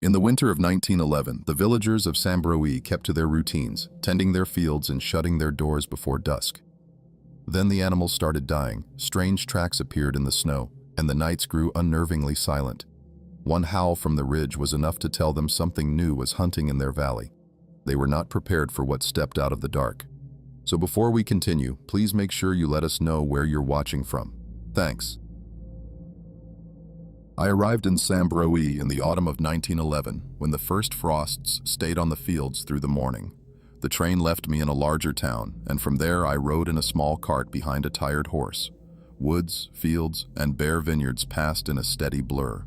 In the winter of 1911, the villagers of Sambroe kept to their routines, tending their fields and shutting their doors before dusk. Then the animals started dying, strange tracks appeared in the snow, and the nights grew unnervingly silent. One howl from the ridge was enough to tell them something new was hunting in their valley. They were not prepared for what stepped out of the dark. So before we continue, please make sure you let us know where you're watching from. Thanks. I arrived in Sambroe in the autumn of 1911, when the first frosts stayed on the fields through the morning. The train left me in a larger town, and from there I rode in a small cart behind a tired horse. Woods, fields, and bare vineyards passed in a steady blur.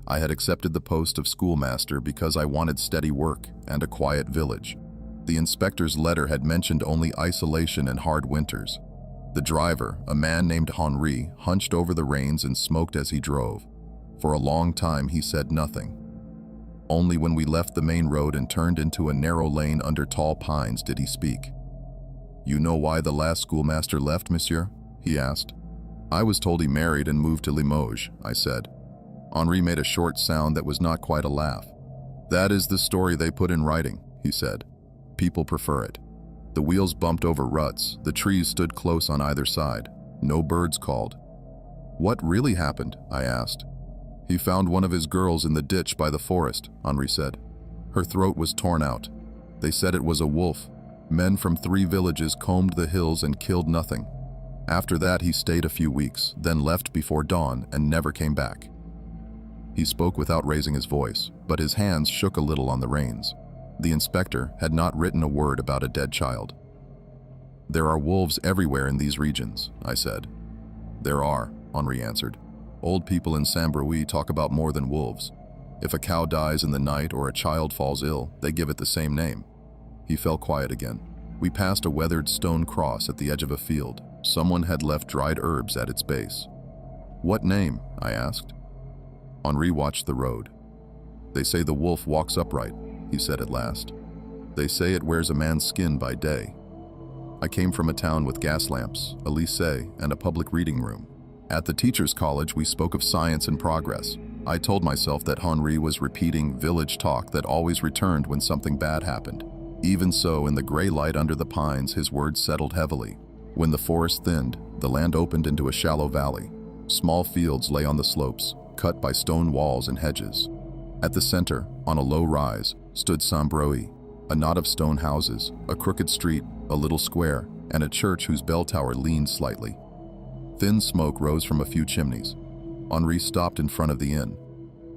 I had accepted the post of schoolmaster because I wanted steady work and a quiet village. The inspector's letter had mentioned only isolation and hard winters. The driver, a man named Henri, hunched over the reins and smoked as he drove. For a long time he said nothing. Only when we left the main road and turned into a narrow lane under tall pines did he speak. "You know why the last schoolmaster left, monsieur?" he asked. "I was told he married and moved to Limoges," I said. Henri made a short sound that was not quite a laugh. "That is the story they put in writing," he said. "People prefer it." The wheels bumped over ruts, the trees stood close on either side. No birds called. "What really happened?" I asked. "He found one of his girls in the ditch by the forest," Henri said. "Her throat was torn out. They said it was a wolf. Men from 3 villages combed the hills and killed nothing. After that he stayed a few weeks, then left before dawn and never came back." He spoke without raising his voice, but his hands shook a little on the reins. The inspector had not written a word about a dead child. "There are wolves everywhere in these regions," I said. "There are," Henri answered. "Old people in Sambroe talk about more than wolves. If a cow dies in the night or a child falls ill, they give it the same name." He fell quiet again. We passed a weathered stone cross at the edge of a field. Someone had left dried herbs at its base. "What name?" I asked. Henri watched the road. "They say the wolf walks upright," he said at last. "They say it wears a man's skin by day." I came from a town with gas lamps, a lycée, and a public reading room. At the teachers' college, we spoke of science and progress. I told myself that Henri was repeating village talk that always returned when something bad happened. Even so, in the gray light under the pines, his words settled heavily. When the forest thinned, the land opened into a shallow valley. Small fields lay on the slopes, cut by stone walls and hedges. At the center, on a low rise, stood Sambroe, a knot of stone houses, a crooked street, a little square, and a church whose bell tower leaned slightly. Thin smoke rose from a few chimneys. Henri stopped in front of the inn.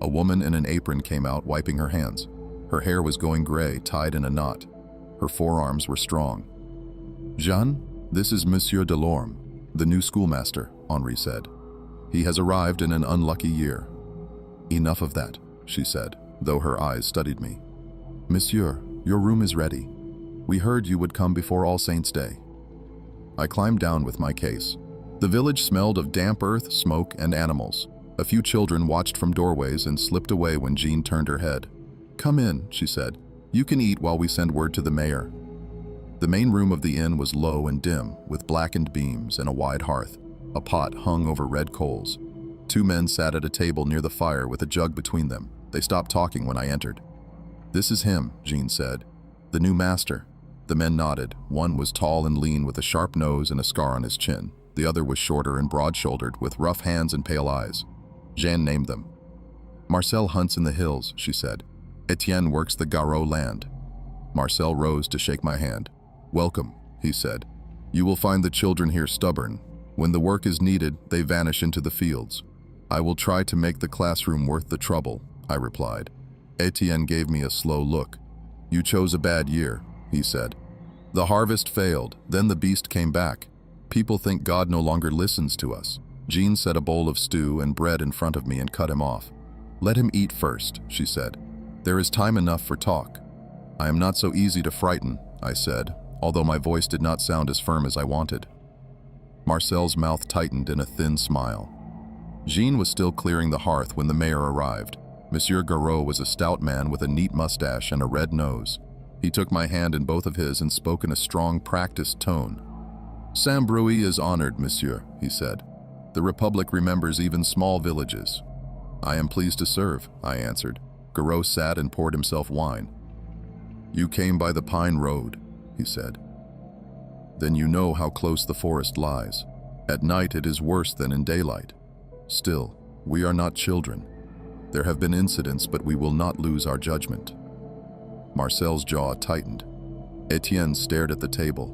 A woman in an apron came out, wiping her hands. Her hair was going gray, tied in a knot. Her forearms were strong. "Jean, this is Monsieur Delorme, the new schoolmaster," Henri said. "He has arrived in an unlucky year." "Enough of that," she said, though her eyes studied me. "Monsieur, your room is ready. We heard you would come before All Saints' Day." I climbed down with my case. The village smelled of damp earth, smoke, and animals. A few children watched from doorways and slipped away when Jean turned her head. "Come in," she said. "You can eat while we send word to the mayor." The main room of the inn was low and dim, with blackened beams and a wide hearth. A pot hung over red coals. 2 men sat at a table near the fire with a jug between them. They stopped talking when I entered. "This is him," Jean said. "The new master." The men nodded. One was tall and lean with a sharp nose and a scar on his chin. The other was shorter and broad-shouldered, with rough hands and pale eyes. Jeanne named them. "Marcel hunts in the hills," she said. "Etienne works the Garot land." Marcel rose to shake my hand. "Welcome," he said. "You will find the children here stubborn. When the work is needed, they vanish into the fields. I will try to make the classroom worth the trouble," I replied. Etienne gave me a slow look. "You chose a bad year," he said. "The harvest failed, then the beast came back. People think God no longer listens to us." Jean set a bowl of stew and bread in front of me and cut him off. "Let him eat first," she said. "There is time enough for talk." "I am not so easy to frighten," I said, although my voice did not sound as firm as I wanted. Marcel's mouth tightened in a thin smile. Jean was still clearing the hearth when the mayor arrived. Monsieur Garot was a stout man with a neat mustache and a red nose. He took my hand in both of his and spoke in a strong, practiced tone. "Sambroe is honored, monsieur," he said. "The Republic remembers even small villages." "I am pleased to serve," I answered. Garot sat and poured himself wine. "You came by the Pine Road," he said. "Then you know how close the forest lies. At night it is worse than in daylight. Still, we are not children. There have been incidents, but we will not lose our judgment." Marcel's jaw tightened. Etienne stared at the table.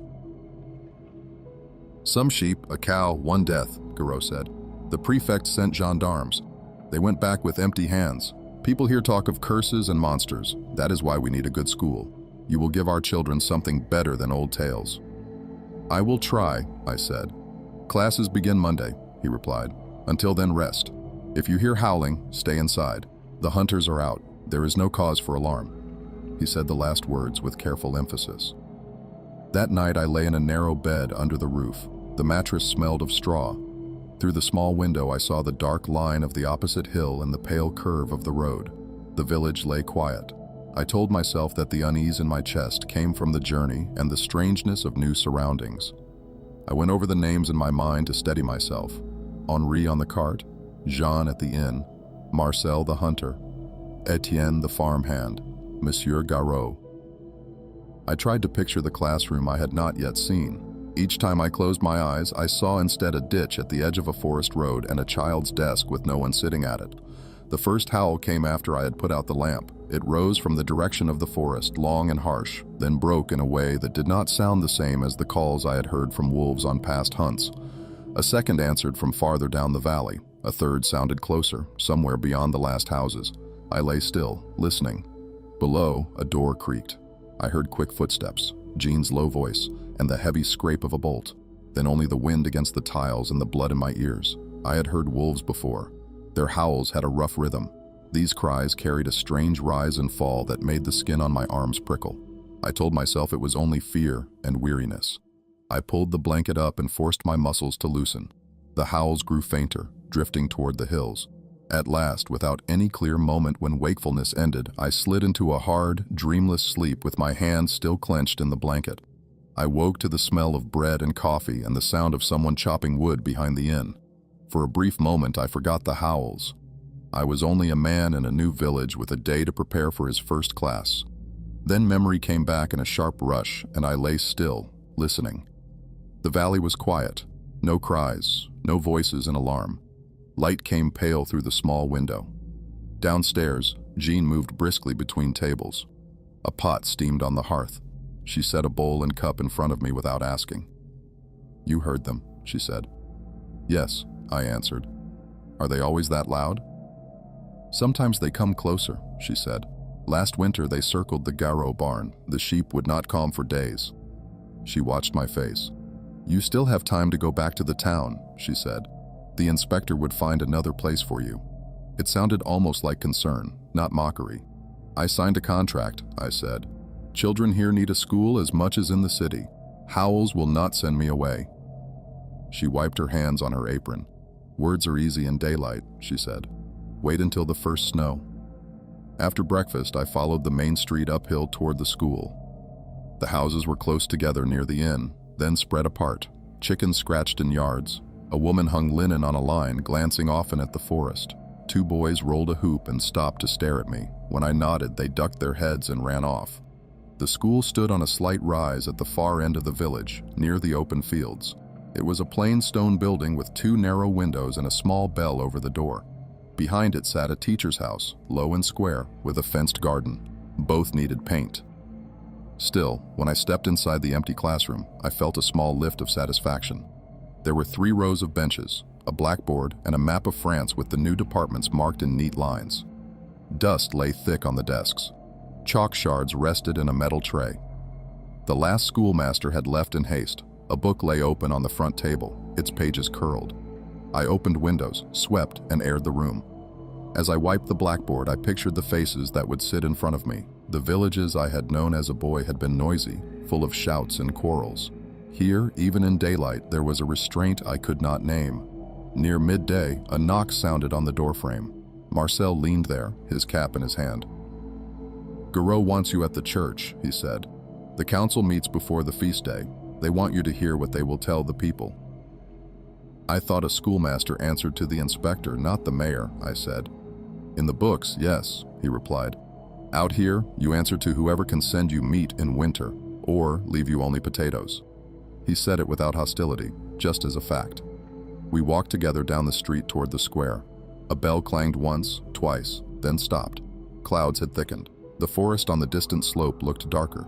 "Some sheep, a cow, one death," Garot said. "The prefect sent gendarmes. They went back with empty hands. People here talk of curses and monsters. That is why we need a good school. You will give our children something better than old tales." "I will try," I said. "Classes begin Monday," he replied. "Until then, rest. If you hear howling, stay inside. The hunters are out. There is no cause for alarm." He said the last words with careful emphasis. That night I lay in a narrow bed under the roof. The mattress smelled of straw. Through the small window I saw the dark line of the opposite hill and the pale curve of the road. The village lay quiet. I told myself that the unease in my chest came from the journey and the strangeness of new surroundings. I went over the names in my mind to steady myself. Henri on the cart, Jean at the inn, Marcel the hunter, Etienne the farmhand, Monsieur Garot. I tried to picture the classroom I had not yet seen. Each time I closed my eyes, I saw instead a ditch at the edge of a forest road and a child's desk with no one sitting at it. The first howl came after I had put out the lamp. It rose from the direction of the forest, long and harsh, then broke in a way that did not sound the same as the calls I had heard from wolves on past hunts. A second answered from farther down the valley. A third sounded closer, somewhere beyond the last houses. I lay still, listening. Below, a door creaked. I heard quick footsteps, Jean's low voice, and the heavy scrape of a bolt. Then only the wind against the tiles and the blood in my ears. I had heard wolves before. Their howls had a rough rhythm. These cries carried a strange rise and fall that made the skin on my arms prickle. I told myself it was only fear and weariness. I pulled the blanket up and forced my muscles to loosen. The howls grew fainter, drifting toward the hills. At last, without any clear moment when wakefulness ended, I slid into a hard, dreamless sleep with my hands still clenched in the blanket. I woke to the smell of bread and coffee and the sound of someone chopping wood behind the inn. For a brief moment, I forgot the howls. I was only a man in a new village with a day to prepare for his first class. Then memory came back in a sharp rush, and I lay still, listening. The valley was quiet. No cries, no voices in alarm. Light came pale through the small window. Downstairs, Jean moved briskly between tables. A pot steamed on the hearth. She set a bowl and cup in front of me without asking. "You heard them," she said. "Yes," I answered. "Are they always that loud?" "Sometimes they come closer," she said. "Last winter they circled the Garot barn. The sheep would not calm for days." She watched my face. "You still have time to go back to the town," she said. "The inspector would find another place for you." It sounded almost like concern, not mockery. "I signed a contract," I said. "Children here need a school as much as in the city. Howls will not send me away." She wiped her hands on her apron. "Words are easy in daylight," she said. "Wait until the first snow." After breakfast, I followed the main street uphill toward the school. The houses were close together near the inn, then spread apart. Chickens scratched in yards. A woman hung linen on a line, glancing often at the forest. Two boys rolled a hoop and stopped to stare at me. When I nodded, they ducked their heads and ran off. The school stood on a slight rise at the far end of the village, near the open fields. It was a plain stone building with two narrow windows and a small bell over the door. Behind it sat a teacher's house, low and square, with a fenced garden. Both needed paint. Still, when I stepped inside the empty classroom, I felt a small lift of satisfaction. There were 3 rows of benches, a blackboard, and a map of France with the new departments marked in neat lines. Dust lay thick on the desks. Chalk shards rested in a metal tray. The last schoolmaster had left in haste. A book lay open on the front table, its pages curled. I opened windows, swept, and aired the room. As I wiped the blackboard, I pictured the faces that would sit in front of me. The villages I had known as a boy had been noisy, full of shouts and quarrels. Here, even in daylight, there was a restraint I could not name. Near midday, a knock sounded on the doorframe. Marcel leaned there, his cap in his hand. "Garot wants you at the church," he said. "The council meets before the feast day. They want you to hear what they will tell the people." "I thought a schoolmaster answered to the inspector, not the mayor," I said. "In the books, yes," he replied. Out here, you answer to whoever can send you meat in winter, or leave you only potatoes. He said it without hostility, just as a fact. We walked together down the street toward the square. A bell clanged once, twice, then stopped. Clouds had thickened. The forest on the distant slope looked darker.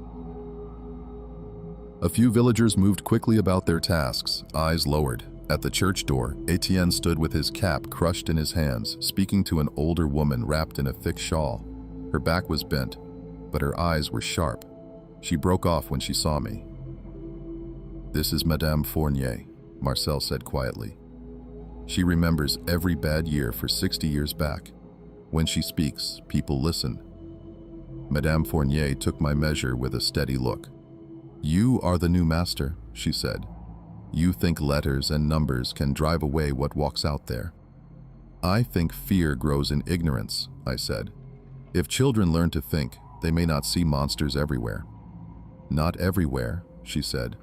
A few villagers moved quickly about their tasks, eyes lowered. At the church door, Etienne stood with his cap crushed in his hands, speaking to an older woman wrapped in a thick shawl. Her back was bent, but her eyes were sharp. She broke off when she saw me. "This is Madame Fournier," Marcel said quietly. "She remembers every bad year for 60 years back. When she speaks, people listen." Madame Fournier took my measure with a steady look. "You are the new master," she said. "You think letters and numbers can drive away what walks out there." "I think fear grows in ignorance," I said. "If children learn to think, they may not see monsters everywhere." "Not everywhere," she said.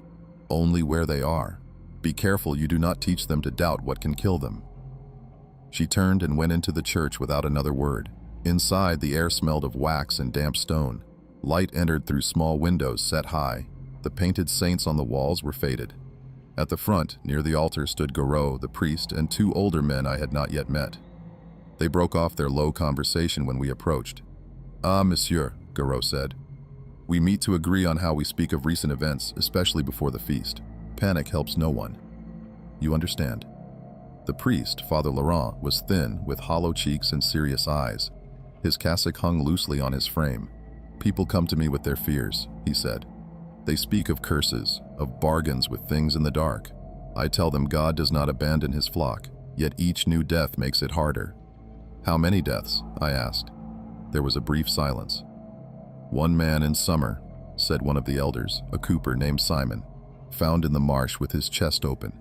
"Only where they are. Be careful you do not teach them to doubt what can kill them." She turned and went into the church without another word. Inside, the air smelled of wax and damp stone. Light entered through small windows set high. The painted saints on the walls were faded. At the front, near the altar, stood Garot, the priest, and two older men I had not yet met. They broke off their low conversation when we approached. "Ah, monsieur," Garot said. "We meet to agree on how we speak of recent events, especially before the feast. Panic helps no one. You understand?" The priest, Father Laurent, was thin, with hollow cheeks and serious eyes. His cassock hung loosely on his frame. "People come to me with their fears," he said. "They speak of curses, of bargains with things in the dark. I tell them God does not abandon his flock, yet each new death makes it harder." "How many deaths?" I asked. There was a brief silence. "One man in summer," said one of the elders, a cooper named Simon, "found in the marsh with his chest open.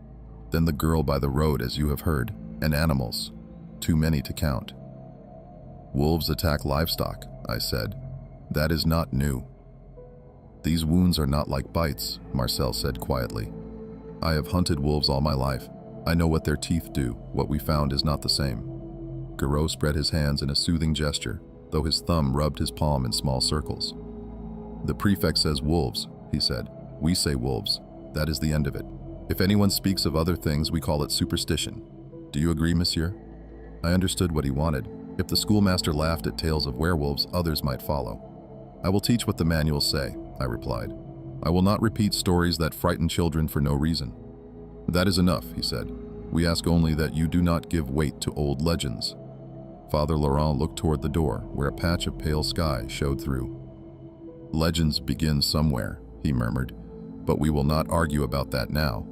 Then the girl by the road, as you have heard, and animals, too many to count." "Wolves attack livestock," I said. "That is not new." "These wounds are not like bites," Marcel said quietly. "I have hunted wolves all my life. I know what their teeth do. What we found is not the same." Garot spread his hands in a soothing gesture, though his thumb rubbed his palm in small circles. "The prefect says wolves," he said. "We say wolves. That is the end of it. If anyone speaks of other things, we call it superstition. Do you agree, monsieur?" I understood what he wanted. If the schoolmaster laughed at tales of werewolves, others might follow. "I will teach what the manuals say," I replied. "I will not repeat stories that frighten children for no reason." "That is enough," he said. "We ask only that you do not give weight to old legends." Father Laurent looked toward the door, where a patch of pale sky showed through. "Legends begin somewhere," he murmured, "but we will not argue about that now."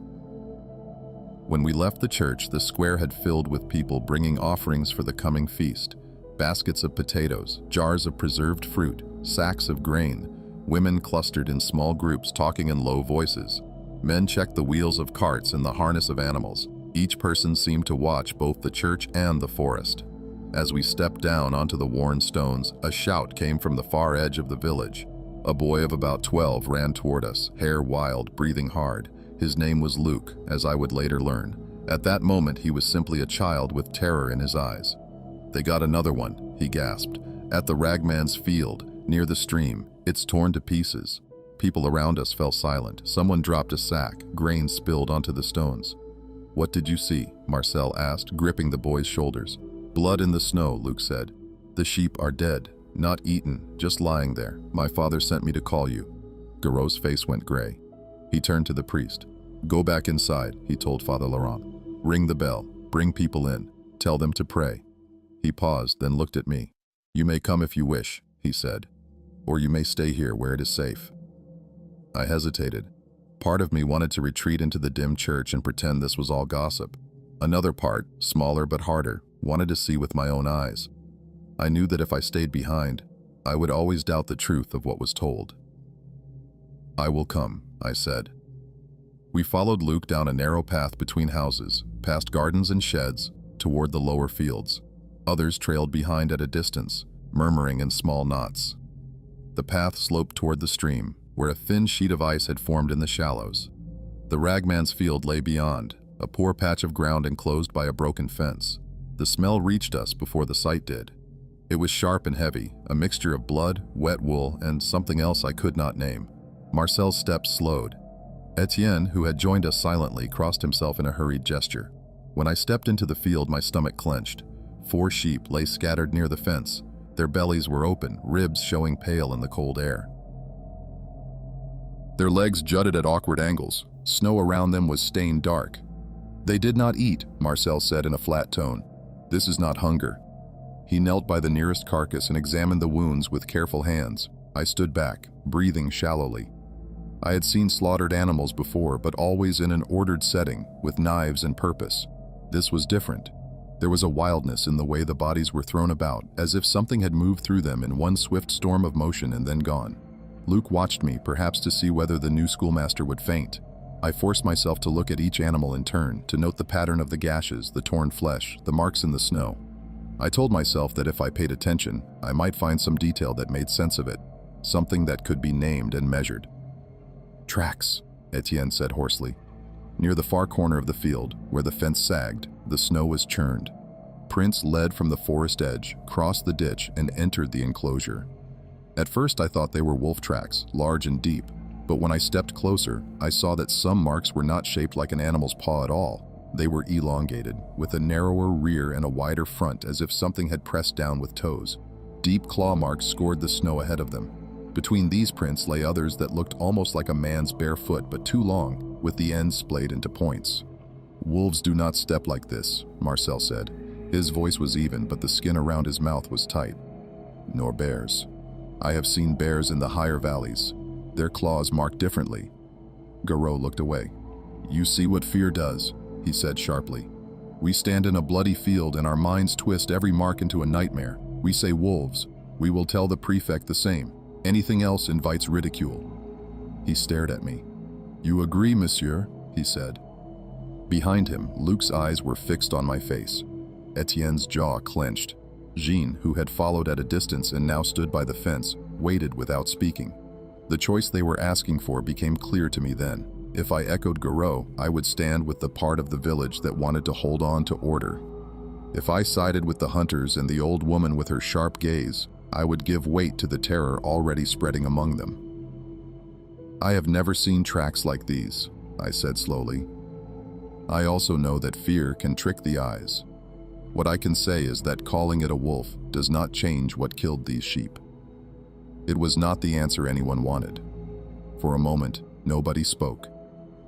When we left the church, the square had filled with people bringing offerings for the coming feast. Baskets of potatoes, jars of preserved fruit, sacks of grain. Women clustered in small groups talking in low voices. Men checked the wheels of carts and the harness of animals. Each person seemed to watch both the church and the forest. As we stepped down onto the worn stones, a shout came from the far edge of the village. A boy of about 12 ran toward us, hair wild, breathing hard. His name was Luke, as I would later learn. At that moment, he was simply a child with terror in his eyes. "They got another one," he gasped. "At the ragman's field, near the stream. It's torn to pieces." People around us fell silent. Someone dropped a sack. Grain spilled onto the stones. "What did you see?" Marcel asked, gripping the boy's shoulders. "Blood in the snow," Luke said. "The sheep are dead, not eaten, just lying there. My father sent me to call you." Garot's face went gray. He turned to the priest. "Go back inside," he told Father Laurent. "Ring the bell. Bring people in. Tell them to pray." He paused, then looked at me. "You may come if you wish," he said. "Or you may stay here where it is safe." I hesitated. Part of me wanted to retreat into the dim church and pretend this was all gossip. Another part, smaller but harder, wanted to see with my own eyes. I knew that if I stayed behind, I would always doubt the truth of what was told. "I will come," I said. We followed Luke down a narrow path between houses, past gardens and sheds, toward the lower fields. Others trailed behind at a distance, murmuring in small knots. The path sloped toward the stream, where a thin sheet of ice had formed in the shallows. The ragman's field lay beyond, a poor patch of ground enclosed by a broken fence. The smell reached us before the sight did. It was sharp and heavy, a mixture of blood, wet wool, and something else I could not name. Marcel's steps slowed. Etienne, who had joined us silently, crossed himself in a hurried gesture. When I stepped into the field, my stomach clenched. 4 sheep lay scattered near the fence. Their bellies were open, ribs showing pale in the cold air. Their legs jutted at awkward angles. Snow around them was stained dark. "They did not eat," Marcel said in a flat tone. "This is not hunger." He knelt by the nearest carcass and examined the wounds with careful hands. I stood back, breathing shallowly. I had seen slaughtered animals before, but always in an ordered setting, with knives and purpose. This was different. There was a wildness in the way the bodies were thrown about, as if something had moved through them in one swift storm of motion and then gone. Luke watched me, perhaps to see whether the new schoolmaster would faint. I forced myself to look at each animal in turn, to note the pattern of the gashes, the torn flesh, the marks in the snow. I told myself that if I paid attention, I might find some detail that made sense of it, something that could be named and measured. "Tracks," Etienne said hoarsely. Near the far corner of the field, where the fence sagged, the snow was churned. Prints led from the forest edge, crossed the ditch, and entered the enclosure. At first I thought they were wolf tracks, large and deep, but when I stepped closer, I saw that some marks were not shaped like an animal's paw at all. They were elongated, with a narrower rear and a wider front, as if something had pressed down with toes. Deep claw marks scored the snow ahead of them. Between these prints lay others that looked almost like a man's bare foot, but too long, with the ends splayed into points. "Wolves do not step like this," Marcel said. His voice was even, but the skin around his mouth was tight. "Nor bears. I have seen bears in the higher valleys. Their claws mark differently." Garot looked away. "You see what fear does," he said sharply. "We stand in a bloody field and our minds twist every mark into a nightmare. We say wolves. We will tell the prefect the same. Anything else invites ridicule." He stared at me. "You agree, monsieur?" he said. Behind him, Luke's eyes were fixed on my face. Etienne's jaw clenched. Jean, who had followed at a distance and now stood by the fence, waited without speaking. The choice they were asking for became clear to me then. If I echoed Garot, I would stand with the part of the village that wanted to hold on to order. If I sided with the hunters and the old woman with her sharp gaze, I would give weight to the terror already spreading among them. "I have never seen tracks like these," I said slowly. "I also know that fear can trick the eyes. What I can say is that calling it a wolf does not change what killed these sheep." It was not the answer anyone wanted. For a moment, nobody spoke.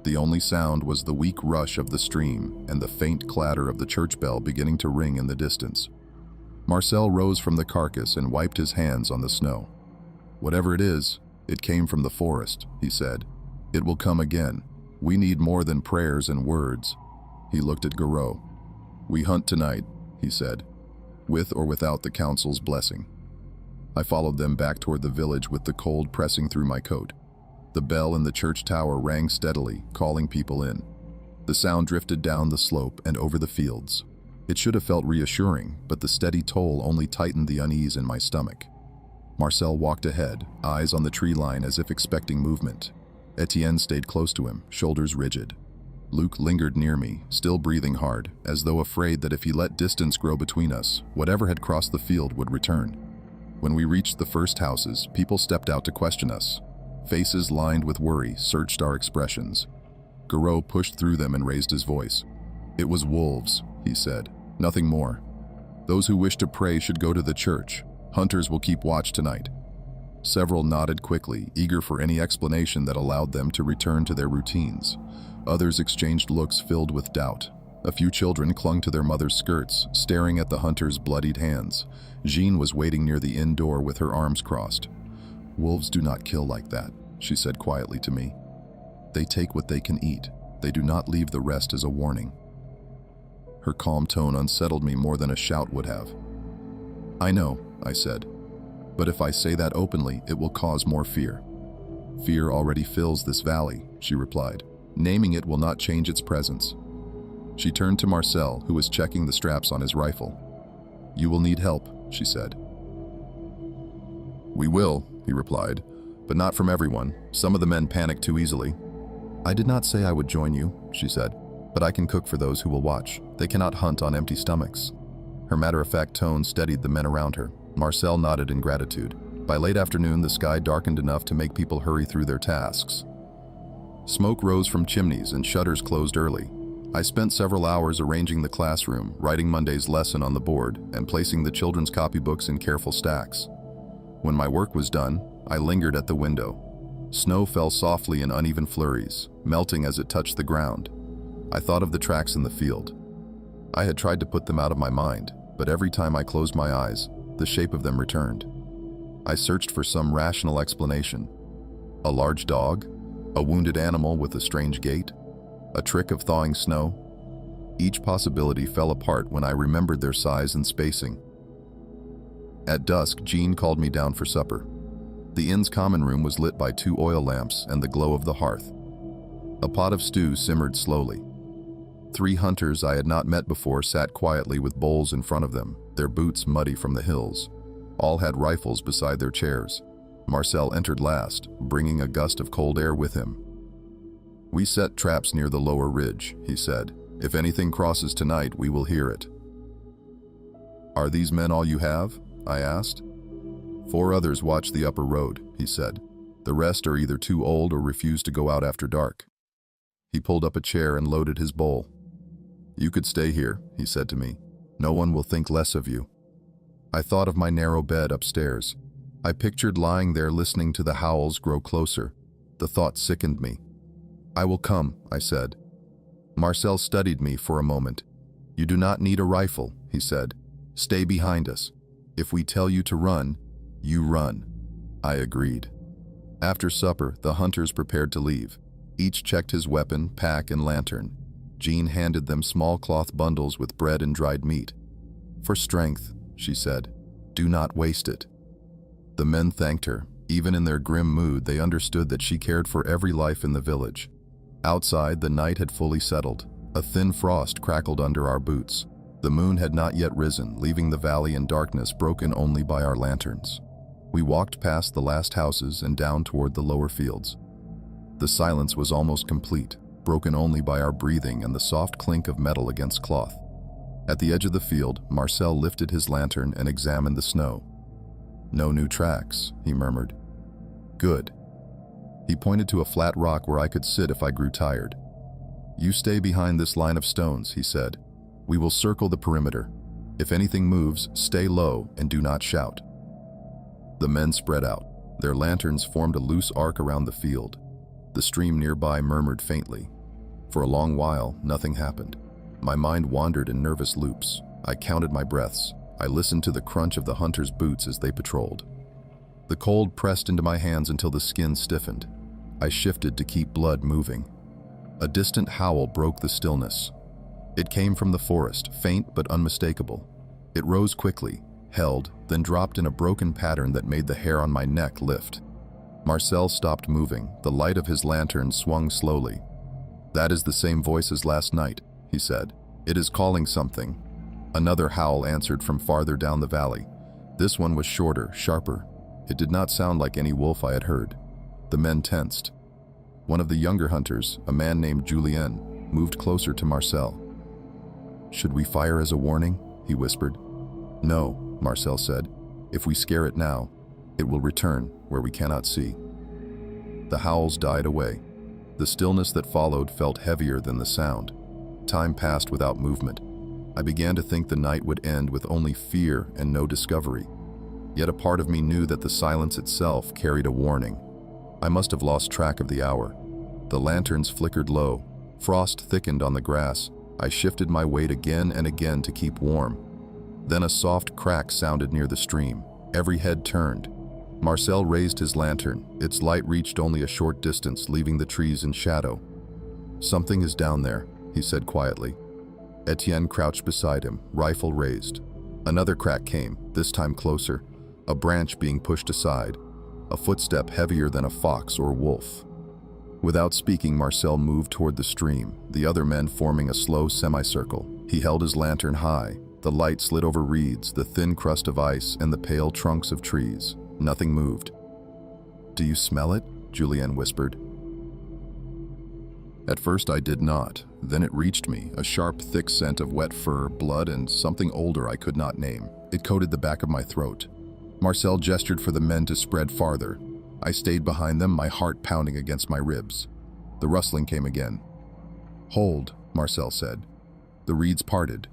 The only sound was the weak rush of the stream and the faint clatter of the church bell beginning to ring in the distance. Marcel rose from the carcass and wiped his hands on the snow. "Whatever it is, it came from the forest," he said. "It will come again. We need more than prayers and words." He looked at Garot. "We hunt tonight," he said, "with or without the council's blessing." I followed them back toward the village with the cold pressing through my coat. The bell in the church tower rang steadily, calling people in. The sound drifted down the slope and over the fields. It should have felt reassuring, but the steady toll only tightened the unease in my stomach. Marcel walked ahead, eyes on the tree line as if expecting movement. Etienne stayed close to him, shoulders rigid. Luke lingered near me, still breathing hard, as though afraid that if he let distance grow between us, whatever had crossed the field would return. When we reached the first houses, people stepped out to question us. Faces lined with worry searched our expressions. Garot pushed through them and raised his voice. "It was wolves," he said. "Nothing more. Those who wish to pray should go to the church. Hunters will keep watch tonight." Several nodded quickly, eager for any explanation that allowed them to return to their routines. Others exchanged looks filled with doubt. A few children clung to their mother's skirts, staring at the hunters' bloodied hands. Jean was waiting near the inn door with her arms crossed. "Wolves do not kill like that," she said quietly to me. "They take what they can eat. They do not leave the rest as a warning." Her calm tone unsettled me more than a shout would have. "I know," I said. "But if I say that openly, it will cause more fear." "Fear already fills this valley," she replied. "Naming it will not change its presence." She turned to Marcel, who was checking the straps on his rifle. "You will need help," she said. "We will," he replied, "but not from everyone. Some of the men panic too easily." "I did not say I would join you," she said, "but I can cook for those who will watch. They cannot hunt on empty stomachs." Her matter-of-fact tone steadied the men around her. Marcel nodded in gratitude. By late afternoon, the sky darkened enough to make people hurry through their tasks. Smoke rose from chimneys and shutters closed early. I spent several hours arranging the classroom, writing Monday's lesson on the board, and placing the children's copybooks in careful stacks. When my work was done, I lingered at the window. Snow fell softly in uneven flurries, melting as it touched the ground. I thought of the tracks in the field. I had tried to put them out of my mind, but every time I closed my eyes, the shape of them returned. I searched for some rational explanation. A large dog? A wounded animal with a strange gait? A trick of thawing snow? Each possibility fell apart when I remembered their size and spacing. At dusk, Jean called me down for supper. The inn's common room was lit by 2 oil lamps and the glow of the hearth. A pot of stew simmered slowly. 3 hunters I had not met before sat quietly with bowls in front of them, their boots muddy from the hills. All had rifles beside their chairs. Marcel entered last, bringing a gust of cold air with him. "We set traps near the lower ridge," he said. "If anything crosses tonight, we will hear it." "Are these men all you have?" I asked. 4 others watch the upper road," he said. "The rest are either too old or refuse to go out after dark." He pulled up a chair and loaded his bowl. "You could stay here," he said to me. "No one will think less of you." I thought of my narrow bed upstairs. I pictured lying there listening to the howls grow closer. The thought sickened me. "I will come," I said. Marcel studied me for a moment. "You do not need a rifle," he said. "Stay behind us. If we tell you to run, you run." I agreed. After supper, the hunters prepared to leave. Each checked his weapon, pack, and lantern. Jean handed them small cloth bundles with bread and dried meat. "For strength," she said. "Do not waste it." The men thanked her. Even in their grim mood, they understood that she cared for every life in the village. Outside, the night had fully settled. A thin frost crackled under our boots. The moon had not yet risen, leaving the valley in darkness broken only by our lanterns. We walked past the last houses and down toward the lower fields. The silence was almost complete, broken only by our breathing and the soft clink of metal against cloth. At the edge of the field, Marcel lifted his lantern and examined the snow. "No new tracks," he murmured. "Good." He pointed to a flat rock where I could sit if I grew tired. "You stay behind this line of stones," he said. "We will circle the perimeter. If anything moves, stay low and do not shout." The men spread out. Their lanterns formed a loose arc around the field. The stream nearby murmured faintly. For a long while, nothing happened. My mind wandered in nervous loops. I counted my breaths. I listened to the crunch of the hunters' boots as they patrolled. The cold pressed into my hands until the skin stiffened. I shifted to keep blood moving. A distant howl broke the stillness. It came from the forest, faint but unmistakable. It rose quickly, held, then dropped in a broken pattern that made the hair on my neck lift. Marcel stopped moving. The light of his lantern swung slowly. "That is the same voice as last night," he said. "It is calling something." Another howl answered from farther down the valley. This one was shorter, sharper. It did not sound like any wolf I had heard. The men tensed. One of the younger hunters, a man named Julien, moved closer to Marcel. "Should we fire as a warning?" he whispered. "No," Marcel said. "If we scare it now, it will return where we cannot see." The howls died away. The stillness that followed felt heavier than the sound. Time passed without movement. I began to think the night would end with only fear and no discovery. Yet a part of me knew that the silence itself carried a warning. I must have lost track of the hour. The lanterns flickered low. Frost thickened on the grass. I shifted my weight again and again to keep warm. Then a soft crack sounded near the stream. Every head turned. Marcel raised his lantern. Its light reached only a short distance, leaving the trees in shadow. "Something is down there," he said quietly. Etienne crouched beside him, rifle raised. Another crack came, this time closer, a branch being pushed aside, a footstep heavier than a fox or wolf. Without speaking, Marcel moved toward the stream, the other men forming a slow semicircle. He held his lantern high. The light slid over reeds, the thin crust of ice, and the pale trunks of trees. Nothing moved. "Do you smell it?" Julien whispered. At first I did not. Then it reached me, a sharp, thick scent of wet fur, blood, and something older I could not name. It coated the back of my throat. Marcel gestured for the men to spread farther. I stayed behind them, my heart pounding against my ribs. The rustling came again. "Hold," Marcel said. The reeds parted.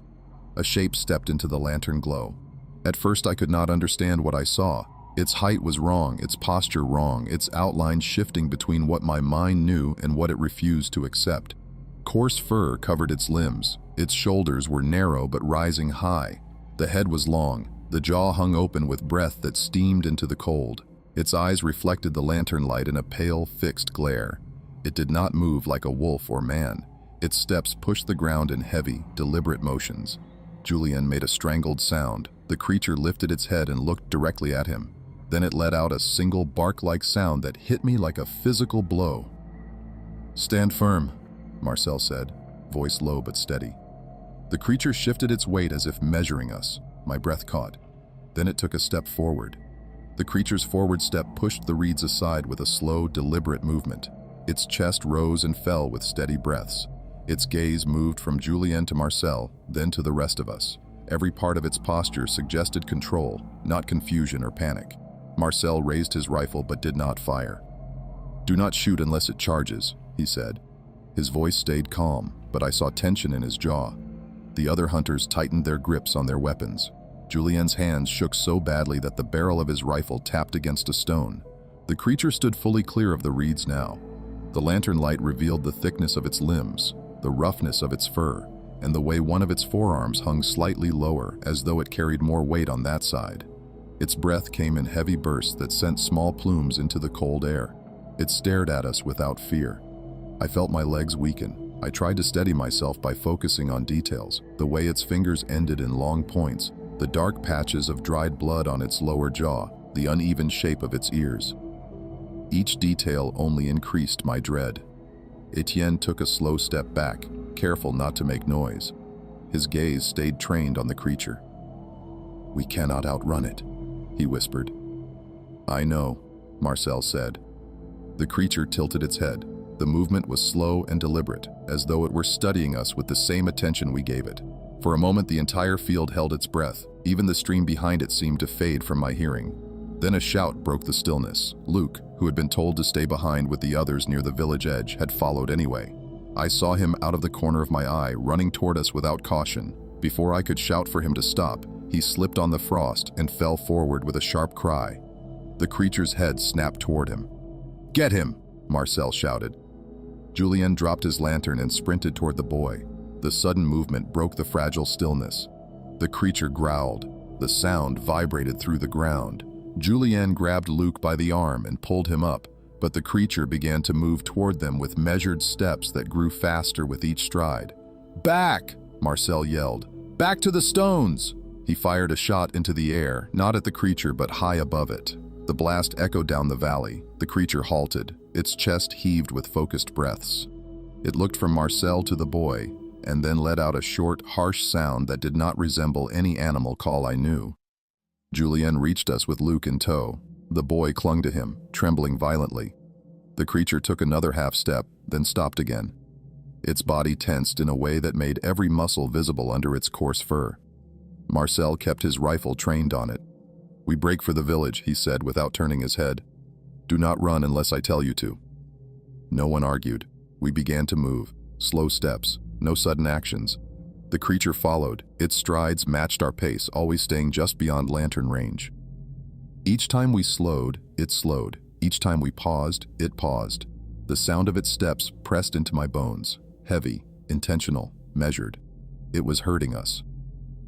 A shape stepped into the lantern glow. At first I could not understand what I saw. Its height was wrong, its posture wrong, its outline shifting between what my mind knew and what it refused to accept. Coarse fur covered its limbs. Its shoulders were narrow but rising high. The head was long. The jaw hung open with breath that steamed into the cold. Its eyes reflected the lantern light in a pale, fixed glare. It did not move like a wolf or man. Its steps pushed the ground in heavy, deliberate motions. Julien made a strangled sound. The creature lifted its head and looked directly at him. Then it let out a single bark-like sound that hit me like a physical blow. "Stand firm," Marcel said, voice low but steady. The creature shifted its weight as if measuring us. My breath caught. Then it took a step forward. The creature's forward step pushed the reeds aside with a slow, deliberate movement. Its chest rose and fell with steady breaths. Its gaze moved from Julien to Marcel, then to the rest of us. Every part of its posture suggested control, not confusion or panic. Marcel raised his rifle but did not fire. "Do not shoot unless it charges," he said. His voice stayed calm, but I saw tension in his jaw. The other hunters tightened their grips on their weapons. Julien's hands shook so badly that the barrel of his rifle tapped against a stone. The creature stood fully clear of the reeds now. The lantern light revealed the thickness of its limbs, the roughness of its fur, and the way one of its forearms hung slightly lower, as though it carried more weight on that side. Its breath came in heavy bursts that sent small plumes into the cold air. It stared at us without fear. I felt my legs weaken. I tried to steady myself by focusing on details, the way its fingers ended in long points, the dark patches of dried blood on its lower jaw, the uneven shape of its ears. Each detail only increased my dread. Etienne took a slow step back, careful not to make noise. His gaze stayed trained on the creature. "We cannot outrun it," he whispered. "I know," Marcel said. The creature tilted its head. The movement was slow and deliberate, as though it were studying us with the same attention we gave it. For a moment, the entire field held its breath. Even the stream behind it seemed to fade from my hearing. Then a shout broke the stillness. Luke, who had been told to stay behind with the others near the village edge, had followed anyway. I saw him out of the corner of my eye, running toward us without caution. Before I could shout for him to stop, he slipped on the frost and fell forward with a sharp cry. The creature's head snapped toward him. "Get him!" Marcel shouted. Julien dropped his lantern and sprinted toward the boy. The sudden movement broke the fragile stillness. The creature growled. The sound vibrated through the ground. Julien grabbed Luke by the arm and pulled him up, but the creature began to move toward them with measured steps that grew faster with each stride. "Back!" Marcel yelled. "Back to the stones!" He fired a shot into the air, not at the creature but high above it. The blast echoed down the valley. The creature halted. Its chest heaved with focused breaths. It looked from Marcel to the boy, and then let out a short, harsh sound that did not resemble any animal call I knew. Julien reached us with Luke in tow. The boy clung to him, trembling violently. The creature took another half step, then stopped again. Its body tensed in a way that made every muscle visible under its coarse fur. Marcel kept his rifle trained on it. "We break for the village," he said without turning his head. "Do not run unless I tell you to." No one argued. We began to move, slow steps, no sudden actions. The creature followed. Its strides matched our pace, always staying just beyond lantern range. Each time we slowed, it slowed. Each time we paused, it paused. The sound of its steps pressed into my bones, heavy, intentional, measured. It was hurting us.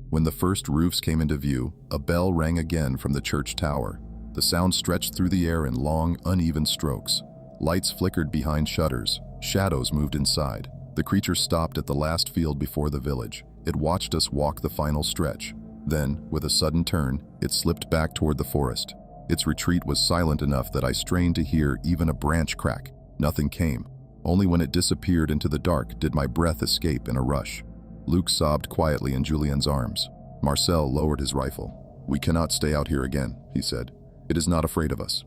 When the first roofs came into view, a bell rang again from the church tower. The sound stretched through the air in long, uneven strokes. Lights flickered behind shutters. Shadows moved inside. The creature stopped at the last field before the village. It watched us walk the final stretch. Then, with a sudden turn, it slipped back toward the forest. Its retreat was silent enough that I strained to hear even a branch crack. Nothing came. Only when it disappeared into the dark did my breath escape in a rush. Luke sobbed quietly in Julien's arms. Marcel lowered his rifle. "We cannot stay out here again," he said. "It is not afraid of us."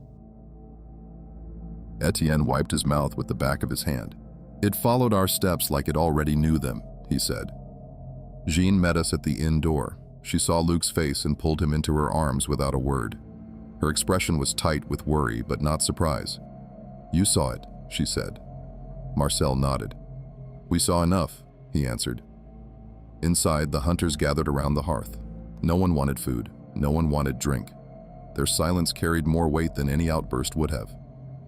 Etienne wiped his mouth with the back of his hand. "It followed our steps like it already knew them," he said. Jean met us at the inn door. She saw Luke's face and pulled him into her arms without a word. Her expression was tight with worry but not surprise. "You saw it," she said. Marcel nodded. "We saw enough," he answered. Inside, the hunters gathered around the hearth. No one wanted food. No one wanted drink. Their silence carried more weight than any outburst would have.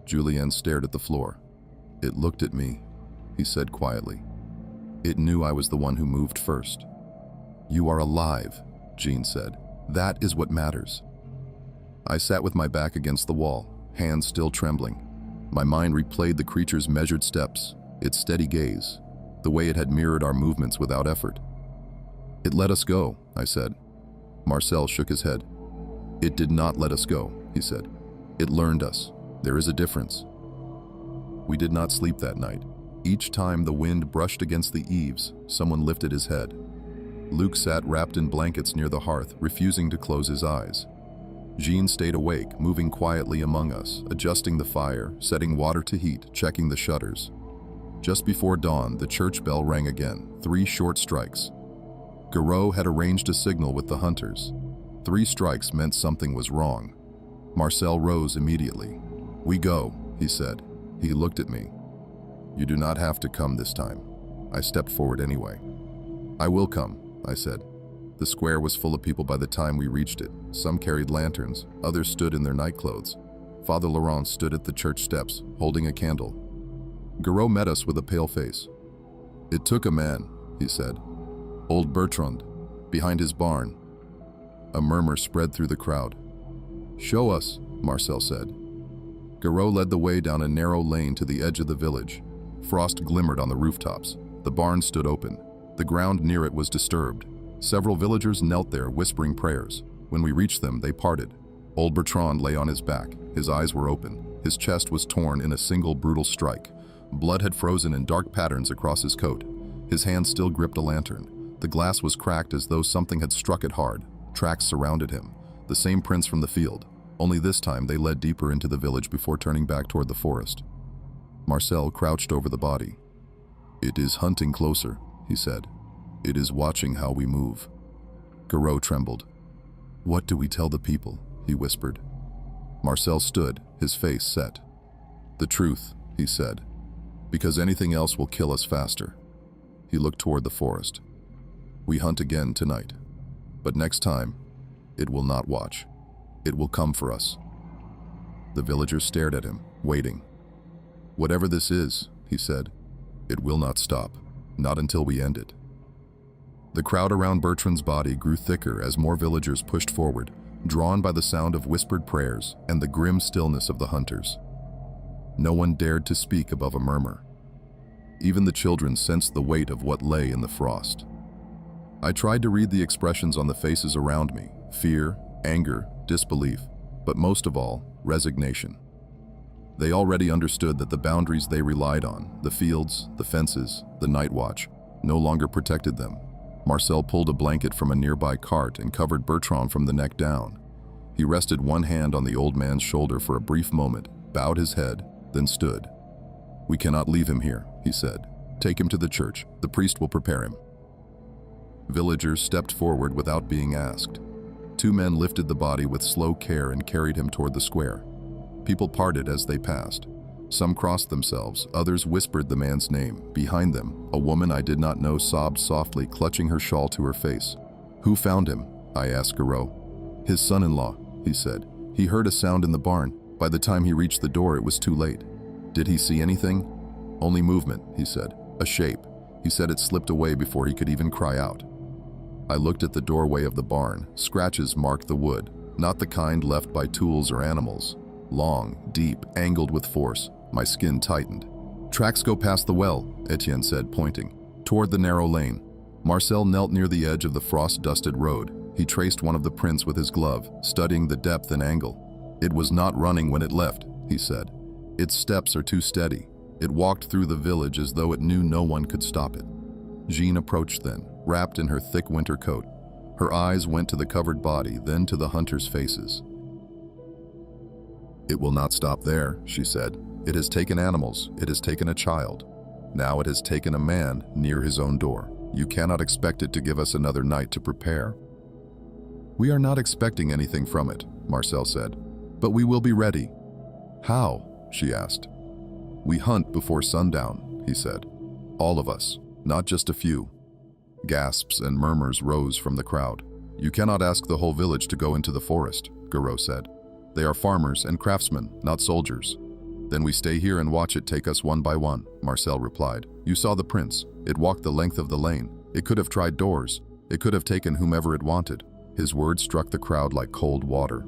Julien stared at the floor. "It looked at me," he said quietly. "It knew I was the one who moved first." "You are alive," Jean said. "That is what matters." I sat with my back against the wall, hands still trembling. My mind replayed the creature's measured steps, its steady gaze, the way it had mirrored our movements without effort. "It let us go," I said. Marcel shook his head. "It did not let us go," he said. "It learned us. There is a difference." We did not sleep that night. Each time the wind brushed against the eaves, someone lifted his head. Luc sat wrapped in blankets near the hearth, refusing to close his eyes. Jean stayed awake, moving quietly among us, adjusting the fire, setting water to heat, checking the shutters. Just before dawn, the church bell rang again, 3 short strikes. Garot had arranged a signal with the hunters. 3 strikes meant something was wrong. Marcel rose immediately. "We go," he said. He looked at me. "You do not have to come this time." I stepped forward anyway. "I will come," I said. The square was full of people by the time we reached it. Some carried lanterns, others stood in their nightclothes. Father Laurent stood at the church steps, holding a candle. Garot met us with a pale face. "It took a man," he said. "Old Bertrand, behind his barn." A murmur spread through the crowd. "Show us," Marcel said. Garot led the way down a narrow lane to the edge of the village. Frost glimmered on the rooftops. The barn stood open. The ground near it was disturbed. Several villagers knelt there, whispering prayers. When we reached them, they parted. Old Bertrand lay on his back. His eyes were open. His chest was torn in a single brutal strike. Blood had frozen in dark patterns across his coat. His hand still gripped a lantern. The glass was cracked as though something had struck it hard. Tracks surrounded him. The same prints from the field. Only this time they led deeper into the village before turning back toward the forest. Marcel crouched over the body. "It is hunting closer," he said. "It is watching how we move." Garot trembled. "What do we tell the people?" he whispered. Marcel stood, his face set. "The truth," he said, "because anything else will kill us faster." He looked toward the forest. "We hunt again tonight. But next time, it will not watch. It will come for us." The villagers stared at him, waiting. "Whatever this is," he said, "it will not stop, not until we end it." The crowd around Bertrand's body grew thicker as more villagers pushed forward, drawn by the sound of whispered prayers and the grim stillness of the hunters. No one dared to speak above a murmur. Even the children sensed the weight of what lay in the frost. I tried to read the expressions on the faces around me: fear, anger, disbelief, but most of all, resignation. They already understood that the boundaries they relied on, the fields, the fences, the night watch, no longer protected them. Marcel pulled a blanket from a nearby cart and covered Bertrand from the neck down. He rested one hand on the old man's shoulder for a brief moment, bowed his head, then stood. "We cannot leave him here," he said. "Take him to the church. The priest will prepare him." Villagers stepped forward without being asked. 2 men lifted the body with slow care and carried him toward the square. People parted as they passed. Some crossed themselves, others whispered the man's name. Behind them, a woman I did not know sobbed softly, clutching her shawl to her face. "Who found him?" I asked Garot. "His son-in-law," he said. "He heard a sound in the barn. By the time he reached the door, it was too late." "Did he see anything?" "Only movement," he said. "A shape." He said it slipped away before he could even cry out. I looked at the doorway of the barn. Scratches marked the wood, not the kind left by tools or animals. Long, deep, angled with force. My skin tightened. "Tracks go past the well," Etienne said, pointing. "Toward the narrow lane." Marcel knelt near the edge of the frost-dusted road. He traced one of the prints with his glove, studying the depth and angle. "It was not running when it left," he said. "Its steps are too steady. It walked through the village as though it knew no one could stop it." Jean approached then, wrapped in her thick winter coat. Her eyes went to the covered body, then to the hunters' faces. "It will not stop there," she said. "It has taken animals. It has taken a child. Now it has taken a man near his own door. You cannot expect it to give us another night to prepare." "We are not expecting anything from it," Marcel said. But we will be ready." "How?" she asked. "We hunt before sundown," he said. "All of us, not just a few." Gasps and murmurs rose from the crowd. "You cannot ask the whole village to go into the forest," Garo said. "They are farmers and craftsmen, not soldiers." "Then we stay here and watch it take us one by one," Marcel replied. "You saw the prince. It walked the length of the lane. It could have tried doors. It could have taken whomever it wanted." His words struck the crowd like cold water.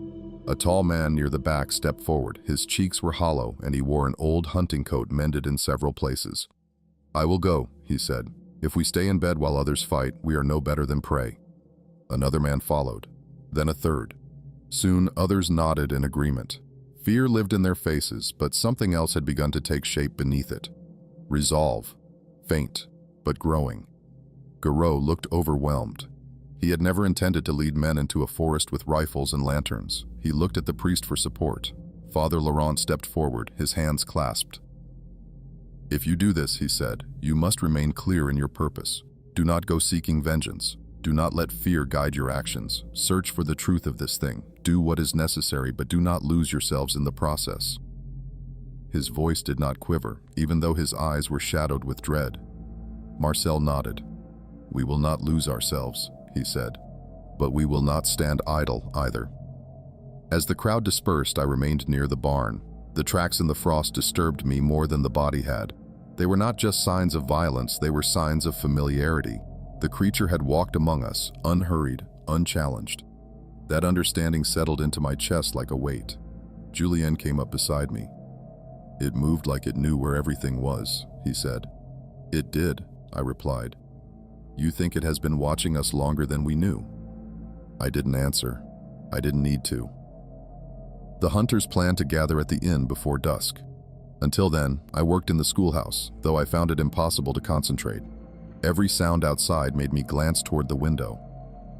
A tall man near the back stepped forward. His cheeks were hollow, and he wore an old hunting coat mended in several places. "I will go," he said. "If we stay in bed while others fight, we are no better than prey." Another man followed, then a third. Soon others nodded in agreement. Fear lived in their faces, but something else had begun to take shape beneath it. Resolve, faint, but growing. Garo looked overwhelmed. He had never intended to lead men into a forest with rifles and lanterns. He looked at the priest for support. Father Laurent stepped forward, his hands clasped. "If you do this," he said, "you must remain clear in your purpose. Do not go seeking vengeance. Do not let fear guide your actions. Search for the truth of this thing. Do what is necessary, but do not lose yourselves in the process." His voice did not quiver, even though his eyes were shadowed with dread. Marcel nodded. "We will not lose ourselves," he said, "but we will not stand idle either." As the crowd dispersed, I remained near the barn. The tracks in the frost disturbed me more than the body had. They were not just signs of violence, they were signs of familiarity. The creature had walked among us, unhurried, unchallenged. That understanding settled into my chest like a weight. Julien came up beside me. "It moved like it knew where everything was," he said. "It did," I replied. "You think it has been watching us longer than we knew?" I didn't answer. I didn't need to. The hunters planned to gather at the inn before dusk. Until then, I worked in the schoolhouse, though I found it impossible to concentrate. Every sound outside made me glance toward the window.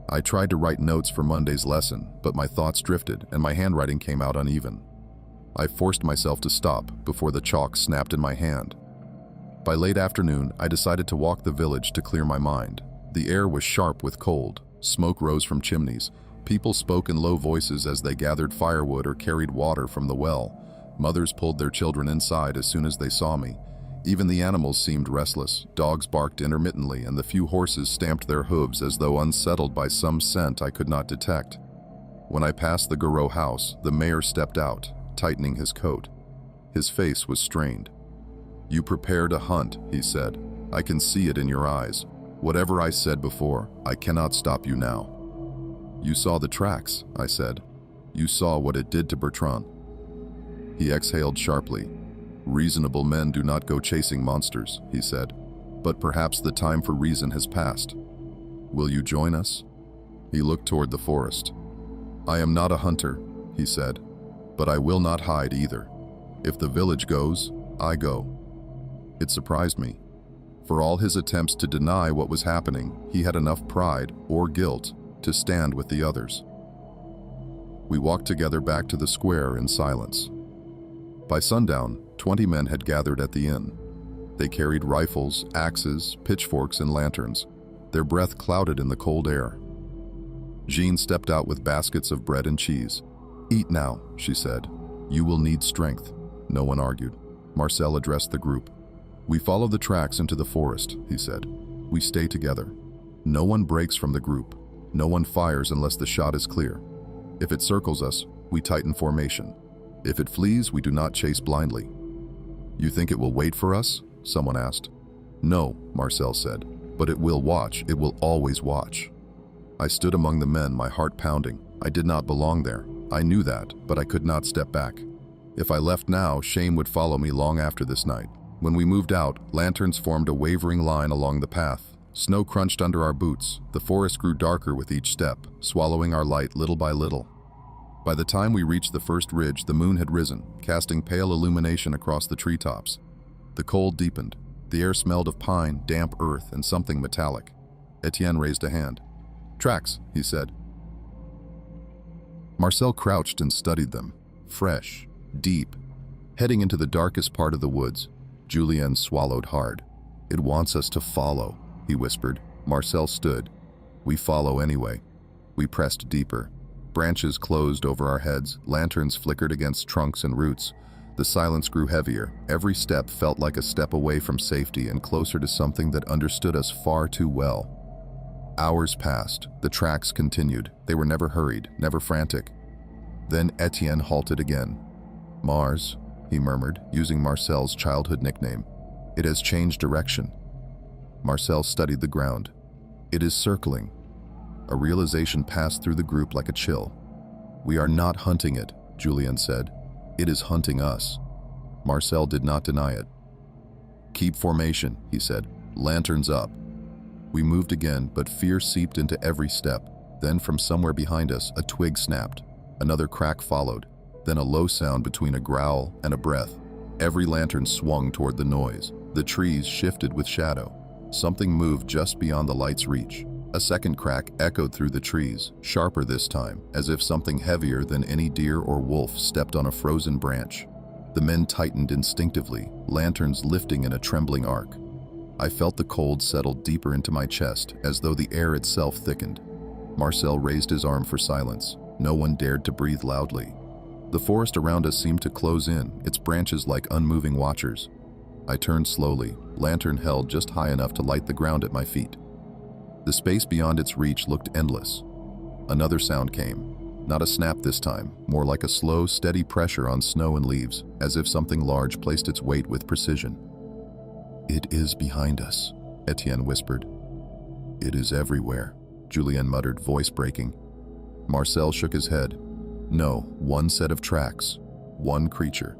I tried to write notes for Monday's lesson, but my thoughts drifted and my handwriting came out uneven. I forced myself to stop before the chalk snapped in my hand. By late afternoon, I decided to walk the village to clear my mind. The air was sharp with cold. Smoke rose from chimneys. People spoke in low voices as they gathered firewood or carried water from the well. Mothers pulled their children inside as soon as they saw me. Even the animals seemed restless. Dogs barked intermittently, and the few horses stamped their hooves as though unsettled by some scent I could not detect. When I passed the Garo house, the mayor stepped out, tightening his coat. His face was strained. "You prepare to hunt," he said. "I can see it in your eyes. Whatever I said before, I cannot stop you now." "You saw the tracks," I said. "You saw what it did to Bertrand." He exhaled sharply. "Reasonable men do not go chasing monsters," he said. "But perhaps the time for reason has passed. Will you join us?" He looked toward the forest. "I am not a hunter," he said, "but I will not hide either. If the village goes, I go." It surprised me. For all his attempts to deny what was happening, he had enough pride or guilt to stand with the others. We walked together back to the square in silence. By sundown, 20 men had gathered at the inn. They carried rifles, axes, pitchforks, and lanterns. Their breath clouded in the cold air. Jean stepped out with baskets of bread and cheese. "Eat now," she said. "You will need strength." No one argued. Marcel addressed the group. "We follow the tracks into the forest," he said. "We stay together. No one breaks from the group. No one fires unless the shot is clear. If it circles us, we tighten formation. If it flees, we do not chase blindly." "You think it will wait for us?" someone asked. "No," Marcel said, "but it will watch. It will always watch." I stood among the men, my heart pounding. I did not belong there. I knew that, but I could not step back. If I left now, shame would follow me long after this night. When we moved out, lanterns formed a wavering line along the path. Snow crunched under our boots. The forest grew darker with each step, swallowing our light little by little. By the time we reached the first ridge, the moon had risen, casting pale illumination across the treetops. The cold deepened. The air smelled of pine, damp earth, and something metallic. Etienne raised a hand. "Tracks," he said. Marcel crouched and studied them. Fresh, deep, heading into the darkest part of the woods. Julien swallowed hard. "It wants us to follow," he whispered. Marcel stood. "We follow anyway." We pressed deeper. Branches closed over our heads, lanterns flickered against trunks and roots. The silence grew heavier. Every step felt like a step away from safety and closer to something that understood us far too well. Hours passed. The tracks continued. They were never hurried, never frantic. Then Etienne halted again. "Mars," he murmured, using Marcel's childhood nickname. "It has changed direction." Marcel studied the ground. "It is circling." A realization passed through the group like a chill. "We are not hunting it," Julien said. "It is hunting us." Marcel did not deny it. "Keep formation," he said. "Lanterns up." We moved again, but fear seeped into every step. Then from somewhere behind us, a twig snapped. Another crack followed. Then a low sound between a growl and a breath. Every lantern swung toward the noise. The trees shifted with shadow. Something moved just beyond the light's reach. A second crack echoed through the trees, sharper this time, as if something heavier than any deer or wolf stepped on a frozen branch. The men tightened instinctively, lanterns lifting in a trembling arc. I felt the cold settle deeper into my chest, as though the air itself thickened. Marcel raised his arm for silence. No one dared to breathe loudly. The forest around us seemed to close in, its branches like unmoving watchers. I turned slowly, lantern held just high enough to light the ground at my feet. The space beyond its reach looked endless. Another sound came. Not a snap this time, more like a slow, steady pressure on snow and leaves, as if something large placed its weight with precision. "It is behind us," Etienne whispered. "It is everywhere," Julien muttered, voice breaking. Marcel shook his head. "No, one set of tracks, one creature."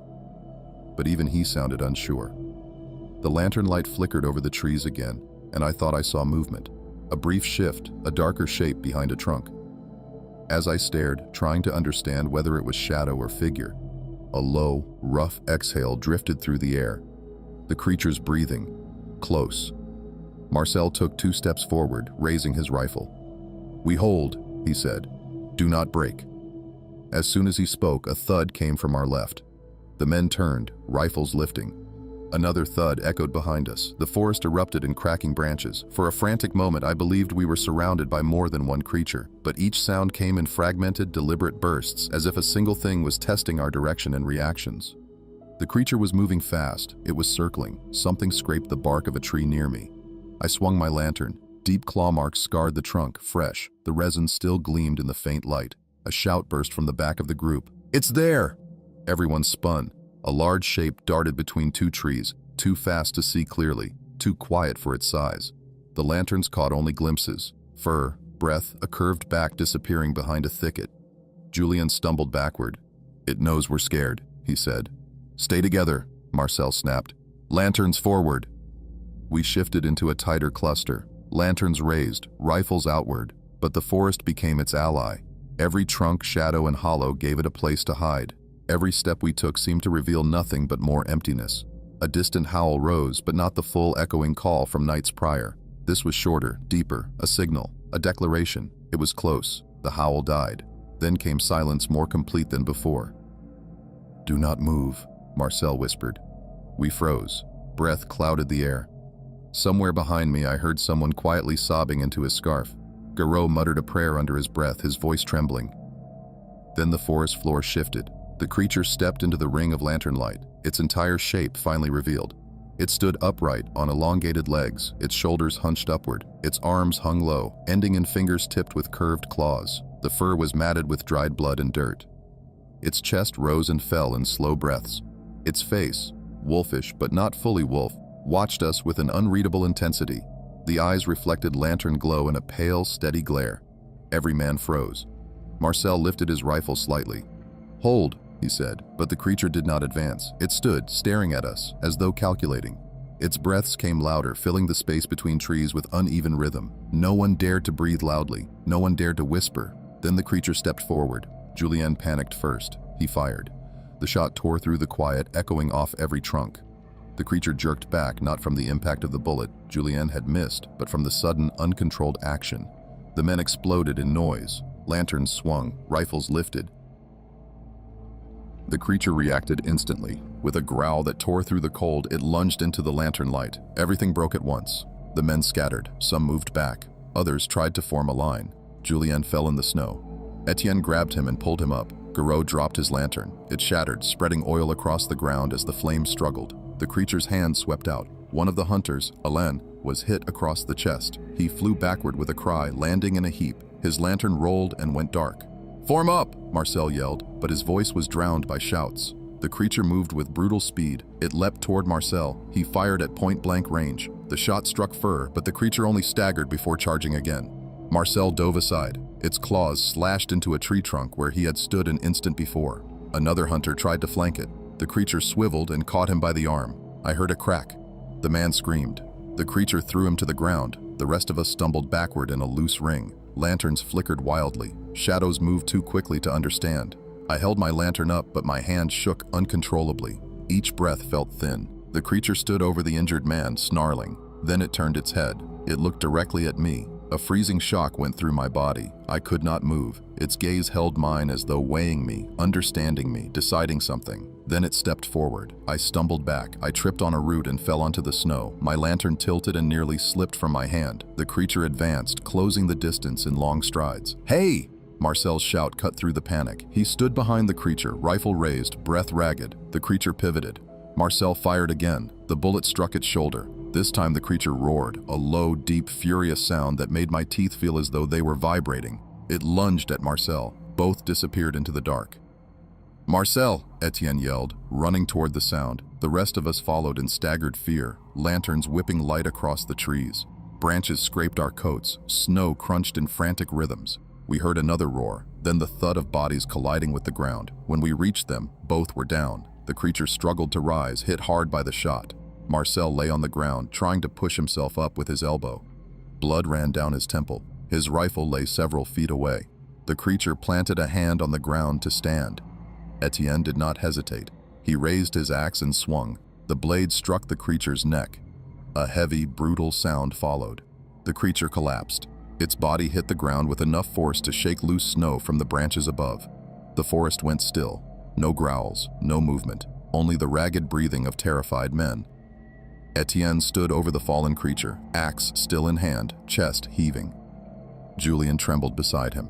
But even he sounded unsure. The lantern light flickered over the trees again, and I thought I saw movement. A brief shift, a darker shape behind a trunk. As I stared, trying to understand whether it was shadow or figure, a low, rough exhale drifted through the air. The creature's breathing. Close. Marcel took 2 steps forward, raising his rifle. "We hold," he said. "Do not break." As soon as he spoke, a thud came from our left. The men turned, rifles lifting. Another thud echoed behind us. The forest erupted in cracking branches. For a frantic moment, I believed we were surrounded by more than one creature, but each sound came in fragmented, deliberate bursts, as if a single thing was testing our direction and reactions. The creature was moving fast. It was circling. Something scraped the bark of a tree near me. I swung my lantern. Deep claw marks scarred the trunk, fresh. The resin still gleamed in the faint light. A shout burst from the back of the group. "It's there!" Everyone spun. A large shape darted between 2 trees, too fast to see clearly, too quiet for its size. The lanterns caught only glimpses. Fur, breath, a curved back disappearing behind a thicket. Julien stumbled backward. "It knows we're scared," he said. "Stay together," Marcel snapped. "Lanterns forward." We shifted into a tighter cluster. Lanterns raised, rifles outward, but the forest became its ally. Every trunk, shadow, and hollow gave it a place to hide. Every step we took seemed to reveal nothing but more emptiness. A distant howl rose, but not the full echoing call from nights prior. This was shorter, deeper, a signal, a declaration. It was close. The howl died. Then came silence more complete than before. "Do not move," Marcel whispered. We froze. Breath clouded the air. Somewhere behind me I heard someone quietly sobbing into his scarf. Garot muttered a prayer under his breath, his voice trembling. Then the forest floor shifted. The creature stepped into the ring of lantern light, its entire shape finally revealed. It stood upright on elongated legs, its shoulders hunched upward, its arms hung low, ending in fingers tipped with curved claws. The fur was matted with dried blood and dirt. Its chest rose and fell in slow breaths. Its face, wolfish but not fully wolf, watched us with an unreadable intensity. The eyes reflected lantern glow in a pale, steady glare. Every man froze. Marcel lifted his rifle slightly. "Hold," he said, but the creature did not advance. It stood, staring at us, as though calculating. Its breaths came louder, filling the space between trees with uneven rhythm. No one dared to breathe loudly. No one dared to whisper. Then the creature stepped forward. Julien panicked first. He fired. The shot tore through the quiet, echoing off every trunk. The creature jerked back, not from the impact of the bullet Julien had missed, but from the sudden, uncontrolled action. The men exploded in noise. Lanterns swung, rifles lifted. The creature reacted instantly. With a growl that tore through the cold, it lunged into the lantern light. Everything broke at once. The men scattered. Some moved back. Others tried to form a line. Julien fell in the snow. Etienne grabbed him and pulled him up. Garot dropped his lantern. It shattered, spreading oil across the ground as the flames struggled. The creature's hand swept out. One of the hunters, Alain, was hit across the chest. He flew backward with a cry, landing in a heap. His lantern rolled and went dark. "Form up!" Marcel yelled, but his voice was drowned by shouts. The creature moved with brutal speed. It leapt toward Marcel. He fired at point-blank range. The shot struck fur, but the creature only staggered before charging again. Marcel dove aside. Its claws slashed into a tree trunk where he had stood an instant before. Another hunter tried to flank it. The creature swiveled and caught him by the arm. I heard a crack. The man screamed. The creature threw him to the ground. The rest of us stumbled backward in a loose ring. Lanterns flickered wildly. Shadows moved too quickly to understand. I held my lantern up, but my hand shook uncontrollably. Each breath felt thin. The creature stood over the injured man, snarling. Then it turned its head. It looked directly at me. A freezing shock went through my body. I could not move. Its gaze held mine as though weighing me, understanding me, deciding something. Then it stepped forward. I stumbled back. I tripped on a root and fell onto the snow. My lantern tilted and nearly slipped from my hand. The creature advanced, closing the distance in long strides. "Hey!" Marcel's shout cut through the panic. He stood behind the creature, rifle raised, breath ragged. The creature pivoted. Marcel fired again. The bullet struck its shoulder. This time the creature roared, a low, deep, furious sound that made my teeth feel as though they were vibrating. It lunged at Marcel. Both disappeared into the dark. "Marcel!" Etienne yelled, running toward the sound. The rest of us followed in staggered fear, lanterns whipping light across the trees. Branches scraped our coats, snow crunched in frantic rhythms. We heard another roar, then the thud of bodies colliding with the ground. When we reached them, both were down. The creature struggled to rise, hit hard by the shot. Marcel lay on the ground, trying to push himself up with his elbow. Blood ran down his temple. His rifle lay several feet away. The creature planted a hand on the ground to stand. Etienne did not hesitate. He raised his axe and swung. The blade struck the creature's neck. A heavy, brutal sound followed. The creature collapsed. Its body hit the ground with enough force to shake loose snow from the branches above. The forest went still. No growls, no movement, only the ragged breathing of terrified men. Etienne stood over the fallen creature, axe still in hand, chest heaving. Julien trembled beside him.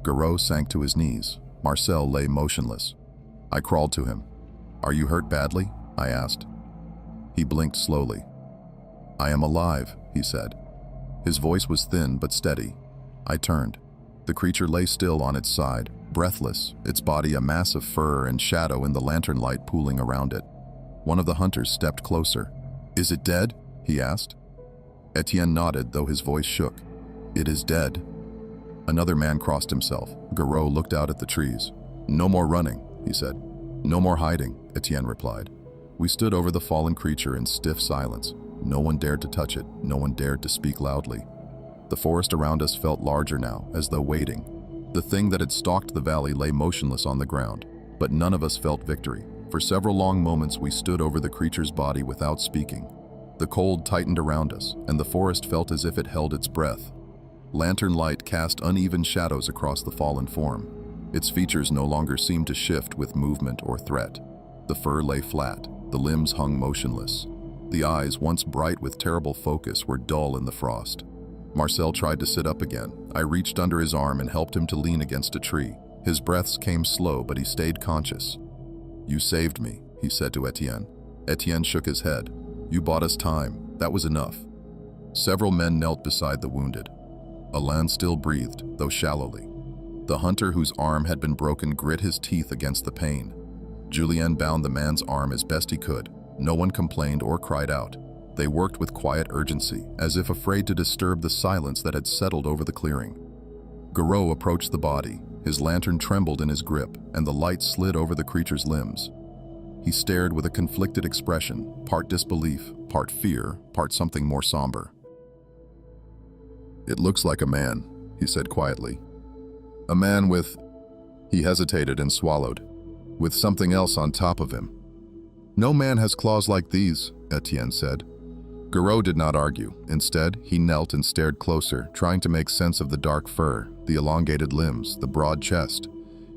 Garot sank to his knees. Marcel lay motionless. I crawled to him. "Are you hurt badly?" I asked. He blinked slowly. "I am alive," he said. His voice was thin but steady. I turned. The creature lay still on its side, breathless, its body a mass of fur and shadow in the lantern light pooling around it. One of the hunters stepped closer. "Is it dead?" he asked. Etienne nodded, though his voice shook. "It is dead." Another man crossed himself. Garot looked out at the trees. "No more running," he said. "No more hiding," Etienne replied. We stood over the fallen creature in stiff silence. No one dared to touch it. No one dared to speak loudly. The forest around us felt larger now, as though waiting. The thing that had stalked the valley lay motionless on the ground, but none of us felt victory. For several long moments we stood over the creature's body without speaking. The cold tightened around us, and the forest felt as if it held its breath. Lantern light cast uneven shadows across the fallen form. Its features no longer seemed to shift with movement or threat. The fur lay flat, the limbs hung motionless. The eyes, once bright with terrible focus, were dull in the frost. Marcel tried to sit up again. I reached under his arm and helped him to lean against a tree. His breaths came slow, but he stayed conscious. "You saved me," he said to Etienne. Etienne shook his head. "You bought us time. That was enough." Several men knelt beside the wounded. Alain still breathed, though shallowly. The hunter whose arm had been broken grit his teeth against the pain. Julien bound the man's arm as best he could. No one complained or cried out. They worked with quiet urgency, as if afraid to disturb the silence that had settled over the clearing. Garot approached the body. His lantern trembled in his grip, and the light slid over the creature's limbs. He stared with a conflicted expression, part disbelief, part fear, part something more somber. "It looks like a man," he said quietly. "A man with—" He hesitated and swallowed. "With something else on top of him." "No man has claws like these," Etienne said. Garot did not argue. Instead, he knelt and stared closer, trying to make sense of the dark fur, the elongated limbs, the broad chest.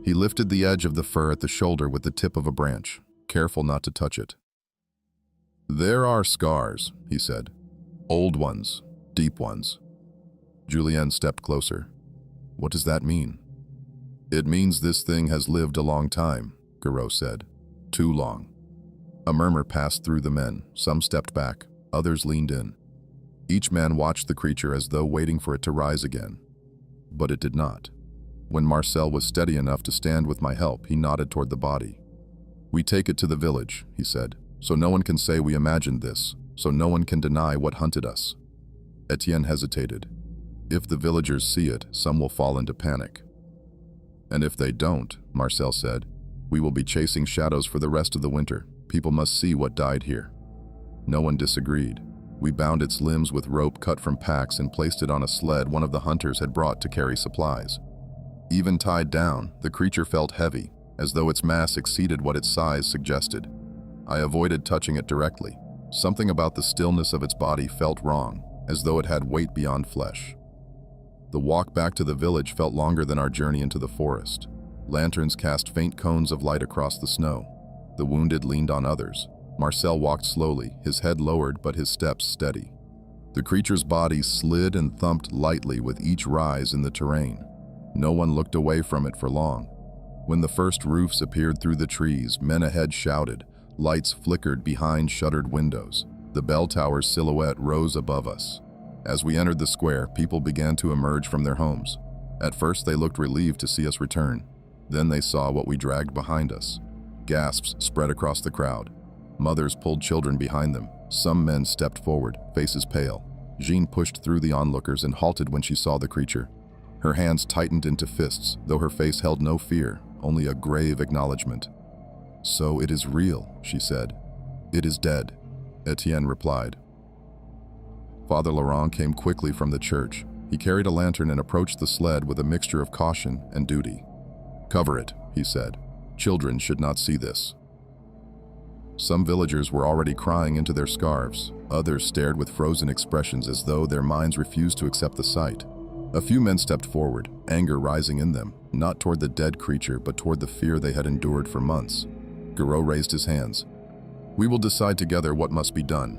He lifted the edge of the fur at the shoulder with the tip of a branch, careful not to touch it. "There are scars," he said. "Old ones, deep ones." Julien stepped closer. "What does that mean?" It means this thing has lived a long time, Garot said. Too long. A murmur passed through the men. Some stepped back, others leaned in. Each man watched the creature as though waiting for it to rise again. But it did not. When Marcel was steady enough to stand with my help, he nodded toward the body. We take it to the village, he said, so no one can say we imagined this, so no one can deny what hunted us. Etienne hesitated. If the villagers see it, some will fall into panic. And if they don't, Marcel said, we will be chasing shadows for the rest of the winter. People must see what died here. No one disagreed. We bound its limbs with rope cut from packs and placed it on a sled one of the hunters had brought to carry supplies. Even tied down, the creature felt heavy, as though its mass exceeded what its size suggested. I avoided touching it directly. Something about the stillness of its body felt wrong, as though it had weight beyond flesh. The walk back to the village felt longer than our journey into the forest. Lanterns cast faint cones of light across the snow. The wounded leaned on others. Marcel walked slowly, his head lowered but his steps steady. The creature's body slid and thumped lightly with each rise in the terrain. No one looked away from it for long. When the first roofs appeared through the trees, men ahead shouted. Lights flickered behind shuttered windows. The bell tower's silhouette rose above us. As we entered the square, people began to emerge from their homes. At first they looked relieved to see us return. Then they saw what we dragged behind us. Gasps spread across the crowd. Mothers pulled children behind them. Some men stepped forward, faces pale. Jean pushed through the onlookers and halted when she saw the creature. Her hands tightened into fists, though her face held no fear, only a grave acknowledgement. So it is real, she said. It is dead, Etienne replied. Father Laurent came quickly from the church. He carried a lantern and approached the sled with a mixture of caution and duty. Cover it, he said. Children should not see this. Some villagers were already crying into their scarves. Others stared with frozen expressions as though their minds refused to accept the sight. A few men stepped forward, anger rising in them, not toward the dead creature, but toward the fear they had endured for months. Garot raised his hands. We will decide together what must be done.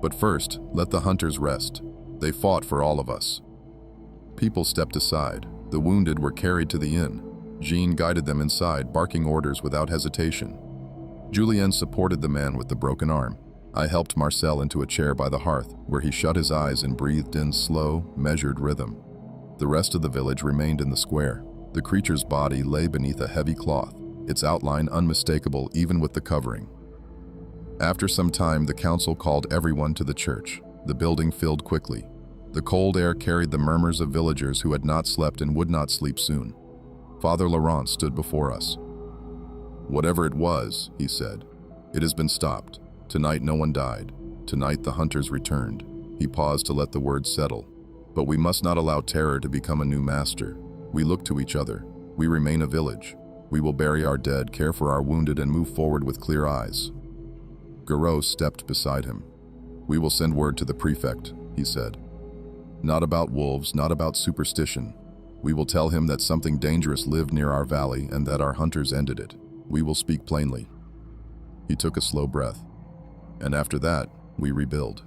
But first, let the hunters rest. They fought for all of us. People stepped aside. The wounded were carried to the inn. Jean guided them inside, barking orders without hesitation. Julien supported the man with the broken arm. I helped Marcel into a chair by the hearth, where he shut his eyes and breathed in slow, measured rhythm. The rest of the village remained in the square. The creature's body lay beneath a heavy cloth, its outline unmistakable even with the covering. After some time, the council called everyone to the church. The building filled quickly. The cold air carried the murmurs of villagers who had not slept and would not sleep soon. Father Laurent stood before us. Whatever it was, he said, it has been stopped. Tonight no one died. Tonight the hunters returned. He paused to let the words settle. But we must not allow terror to become a new master. We look to each other. We remain a village. We will bury our dead, care for our wounded, and move forward with clear eyes. Garot stepped beside him. We will send word to the prefect, he said. Not about wolves, not about superstition. We will tell him that something dangerous lived near our valley and that our hunters ended it. We will speak plainly. He took a slow breath. And after that, we rebuild.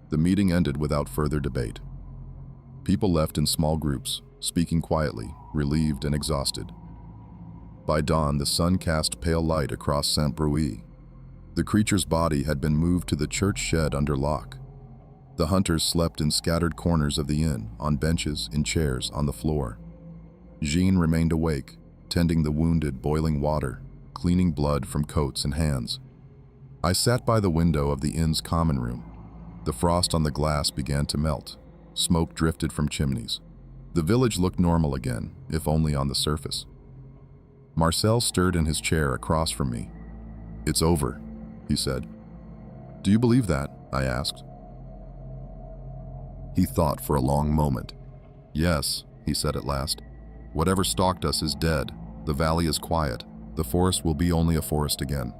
The meeting ended without further debate. People left in small groups, speaking quietly, relieved and exhausted. By dawn, the sun cast pale light across Saint-Brouilly. The creature's body had been moved to the church shed under lock. The hunters slept in scattered corners of the inn, on benches, in chairs, on the floor. Jean remained awake, tending the wounded, boiling water, cleaning blood from coats and hands. I sat by the window of the inn's common room. The frost on the glass began to melt. Smoke drifted from chimneys. The village looked normal again, if only on the surface. Marcel stirred in his chair across from me. It's over, he said. Do you believe that? I asked. He thought for a long moment. Yes, he said at last. Whatever stalked us is dead. The valley is quiet. The forest will be only a forest again.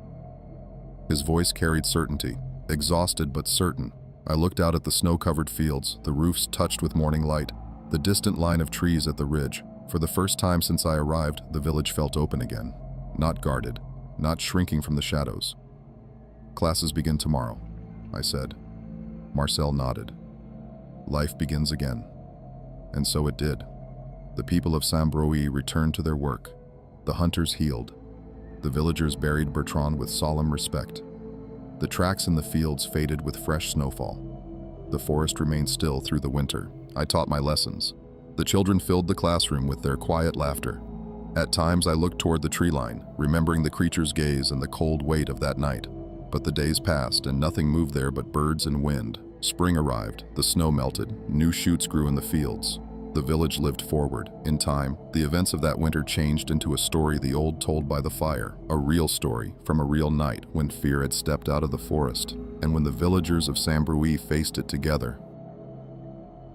His voice carried certainty, exhausted but certain. I looked out at the snow-covered fields, the roofs touched with morning light, the distant line of trees at the ridge. For the first time since I arrived, the village felt open again. Not guarded, not shrinking from the shadows. Classes begin tomorrow, I said. Marcel nodded. Life begins again. And so it did. The people of Saint-Brouilly returned to their work. The hunters healed. The villagers buried Bertrand with solemn respect. The tracks in the fields faded with fresh snowfall. The forest remained still through the winter. I taught my lessons. The children filled the classroom with their quiet laughter. At times I looked toward the tree line, remembering the creature's gaze and the cold weight of that night. But the days passed and nothing moved there but birds and wind. Spring arrived, the snow melted, new shoots grew in the fields. The village lived forward. In time, the events of that winter changed into a story the old told by the fire, a real story from a real night when fear had stepped out of the forest, and when the villagers of Saint-Brouilly faced it together.